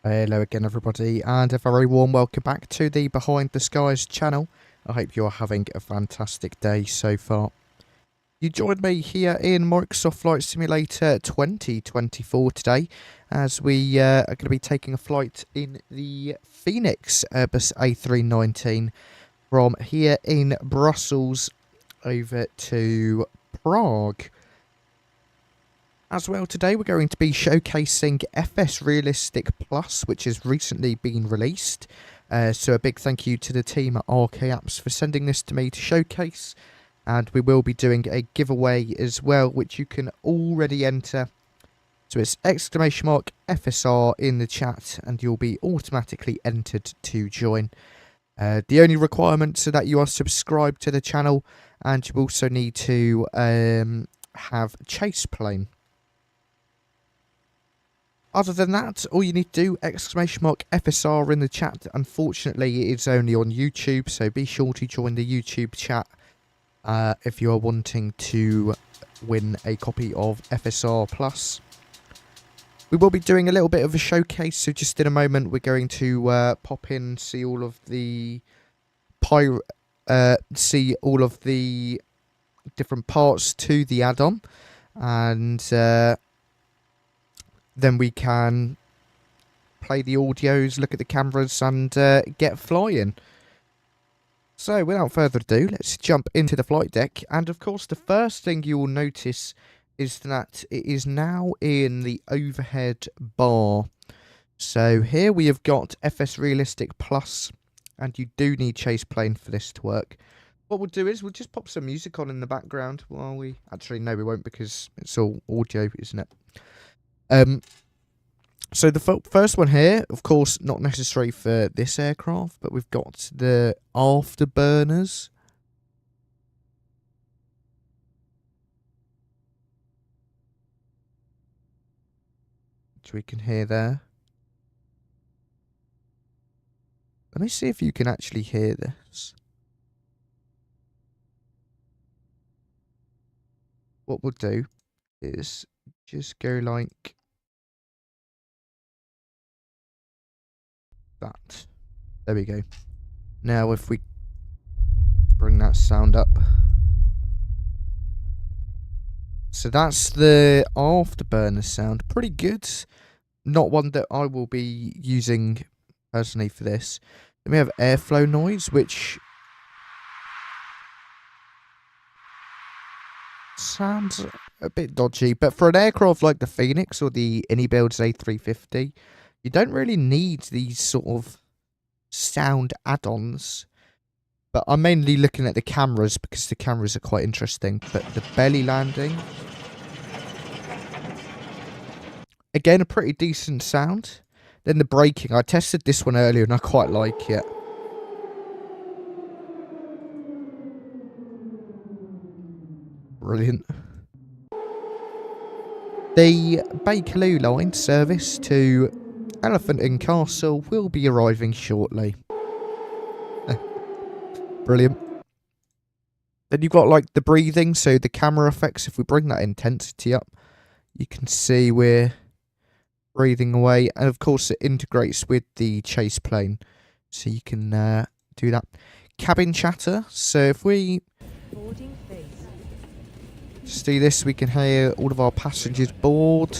Hello again everybody, and a very warm welcome back to the Behind the Skies channel. I hope you're having a fantastic day so far. You joined me here in Microsoft Flight Simulator 2024 today, as we are going to be taking a flight in the Phoenix Airbus A319 from here in Brussels over to Prague. As well, today we're going to be showcasing FsRealistic Plus, which has recently been released. So a big thank you to the team at 𝗂𝐴𝐴𝐴𝐴𝐴𝐴 for sending this to me to showcase. And we will be doing a giveaway as well, which you can already enter. So it's !FSR in the chat, and you'll be automatically entered to join. The only requirements are that you are subscribed to the channel, and you also need to have chase plane. Other than that, all you need to do, !FSR in the chat. Unfortunately, it is only on YouTube, so be sure to join the YouTube chat if you are wanting to win a copy of FSR Plus. We will be doing a little bit of a showcase, so just in a moment we're going to pop in, see all of the different parts to the add-on, and then we can play the audios, look at the cameras, and get flying. So, without further ado, let's jump into the flight deck. And, of course, the first thing you will notice is that it is now in the overhead bar. So, here we have got FsRealistic Plus, and you do need chase plane for this to work. What we'll do is we'll just pop some music on in the background while we... Actually, no, we won't, because it's all audio, isn't it? So the first one here, of course, not necessary for this aircraft, but we've got the afterburners. Which we can hear there. Let me see if you can actually hear this. What we'll do is just go like that. There we go. Now if we bring that sound up. So that's the afterburner sound. Pretty good. Not one that I will be using personally for this. Then we have airflow noise, which sounds a bit dodgy, but for an aircraft like the Phoenix or the 𝗍𝗶𝗶𝗀𝗍𝗂 A350, you don't really need these sort of sound add-ons. But I'm mainly looking at the cameras because the cameras are quite interesting. But the belly landing, again, a pretty decent sound. Then the braking, I tested this one earlier and I quite like it. Brilliant. The Bakerloo line service to Elephant and Castle will be arriving shortly. Brilliant. Then you've got like the breathing, so the camera effects. If we bring that intensity up, you can see we're breathing away, and of course it integrates with the chase plane, so you can do that. Cabin chatter. So if we just do this, we can hear all of our passengers board.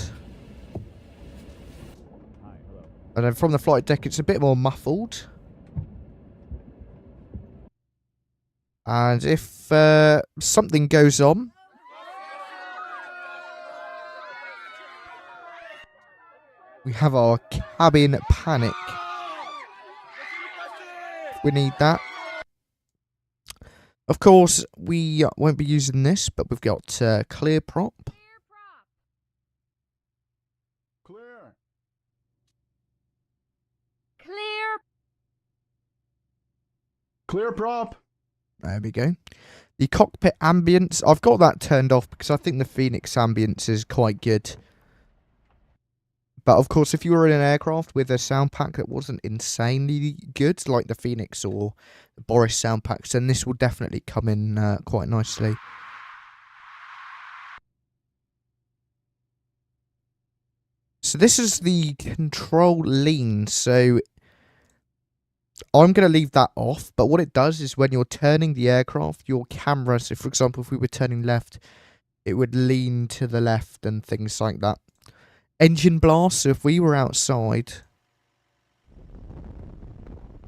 And then from the flight deck, it's a bit more muffled. And if something goes on, we have our cabin panic. We need that. Of course, we won't be using this, but we've got clear prop. Clear prop. There we go. The cockpit ambience, I've got that turned off because I think the Phoenix ambience is quite good. But of course, if you were in an aircraft with a sound pack that wasn't insanely good, like the Phoenix or the Boris sound packs, then this will definitely come in quite nicely. So this is the control lean. So I'm going to leave that off. But what it does is when you're turning the aircraft, your camera, so for example, if we were turning left, it would lean to the left and things like that. Engine blast, so if we were outside,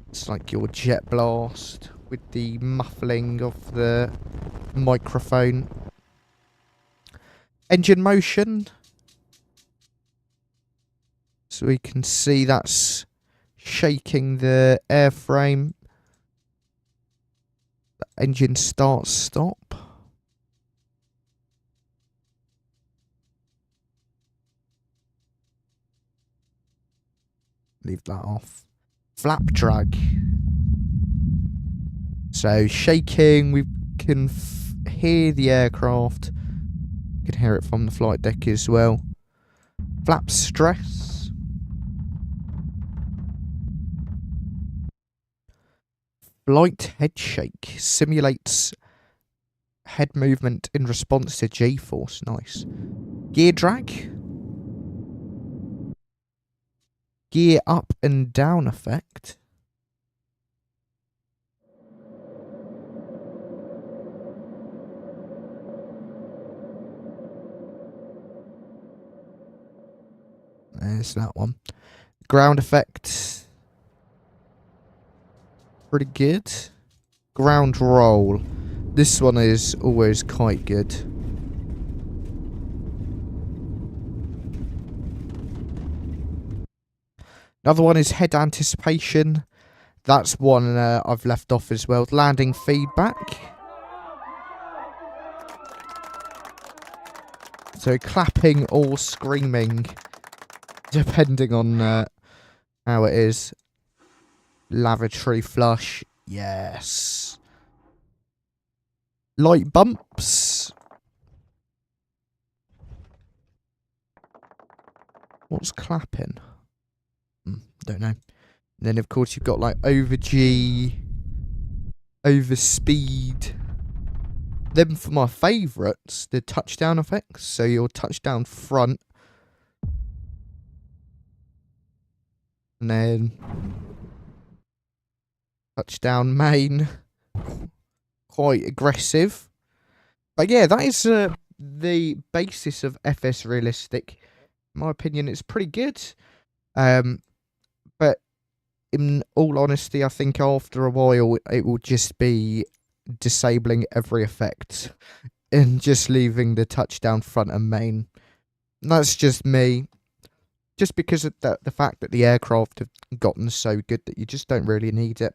it's like your jet blast with the muffling of the microphone. Engine motion. So we can see that's shaking the airframe. The engine start stop. Leave that off. Flap drag. So shaking, we can hear the aircraft. You can hear it from the flight deck as well. Flap stress. Flight head shake. Simulates head movement in response to G-force. Nice. Gear drag. Gear up and down effect. There's that one. Ground effect. Pretty good. Ground roll. This one is always quite good. Another one is head anticipation. That's one I've left off as well. Landing feedback. So clapping or screaming, depending on how it is. Lavatory flush. Yes. Light bumps. What's clapping? Don't know. And then, of course, you've got like over G, over speed. Then for my favourites, the touchdown effects. So your touchdown front. And then touchdown main. Quite aggressive. But yeah, that is the basis of FsRealistic. In my opinion, it's pretty good. But in all honesty, I think after a while it will just be disabling every effect and just leaving the touchdown front and main. And that's just me. Just because of the fact that the aircraft have gotten so good that you just don't really need it.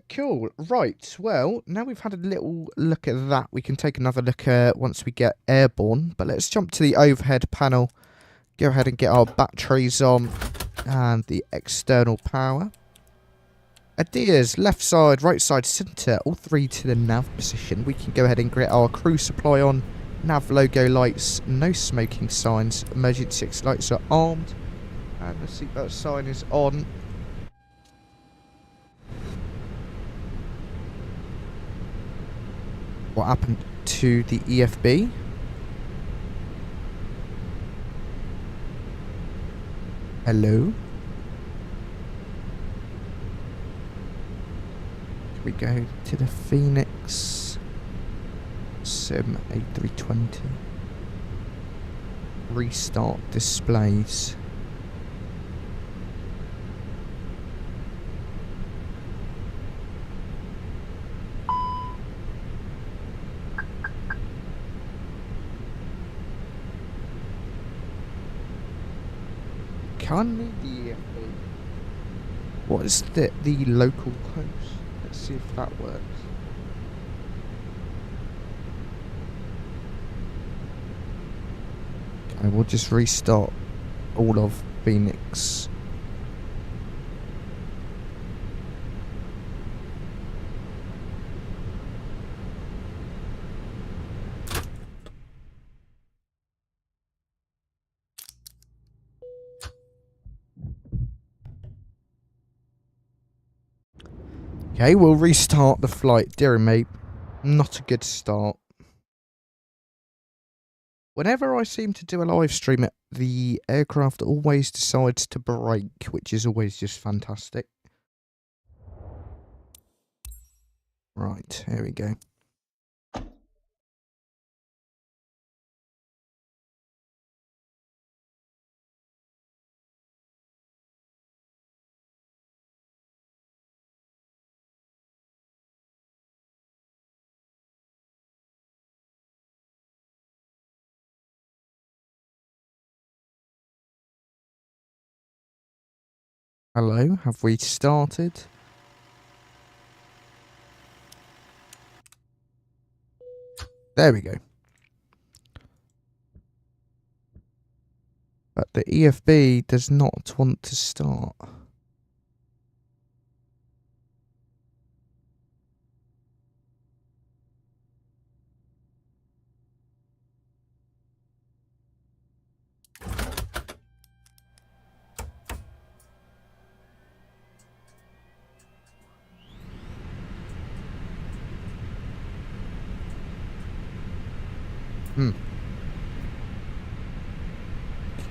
Cool. Right. Well, now we've had a little look at that, we can take another look once we get airborne. But let's jump to the overhead panel. Go ahead and get our batteries on and the external power. Ideas, left side, right side, centre, all three to the nav position. We can go ahead and get our crew supply on. Nav logo lights, no smoking signs, emergency exit lights are armed, and the seatbelt sign is on. What happened to the EFB? Hello? We go to the Phoenix Sim A320. Restart displays. Can we the what is the local host? Let's see if that works. Okay, we'll just restart all of Phoenix. Okay, we'll restart the flight. Dear me, not a good start. Whenever I seem to do a live stream, the aircraft always decides to brake, which is always just fantastic. Right, here we go. Hello, have we started? There we go. But the EFB does not want to start.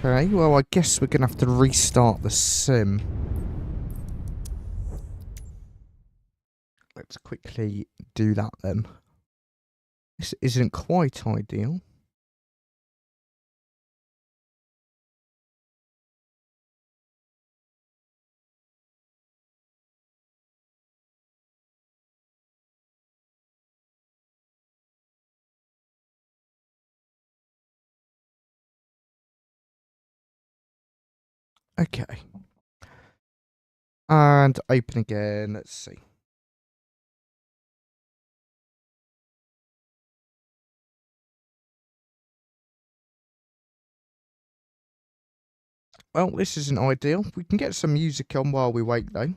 Okay, well, I guess we're going to have to restart the sim. Let's quickly do that then. This isn't quite ideal. Okay. And open again. Let's see. Well, this isn't ideal. We can get some music on while we wait, though.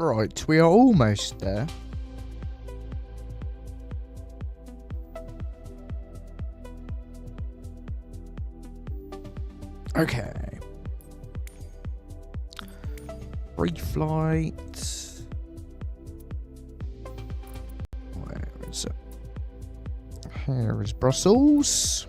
Right, we are almost there. Okay. Pre-flight. Where is it? Here is Brussels.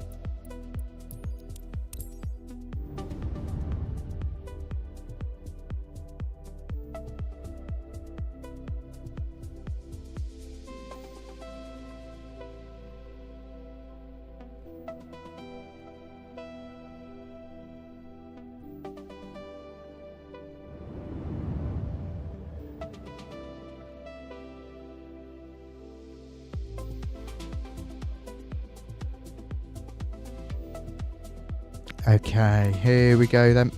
Okay, here we go then.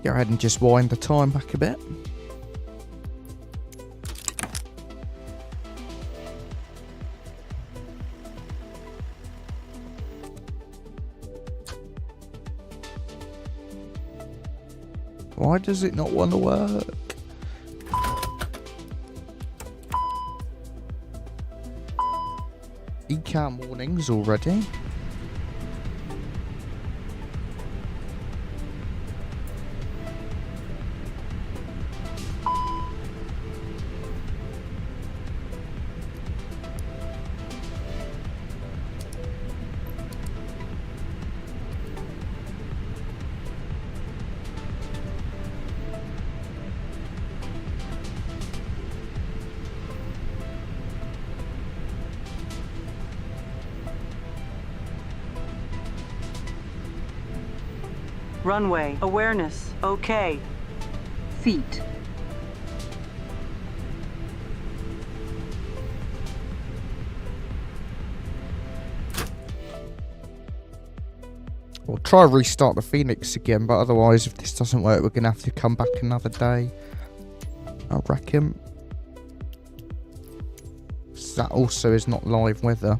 Go ahead and just wind the time back a bit. Why does it not want to work? ECAM warnings already. Runway awareness, okay. Feet. We'll try and restart the Phoenix again, but otherwise if this doesn't work we're going to have to come back another day, I reckon. So that also is not live weather.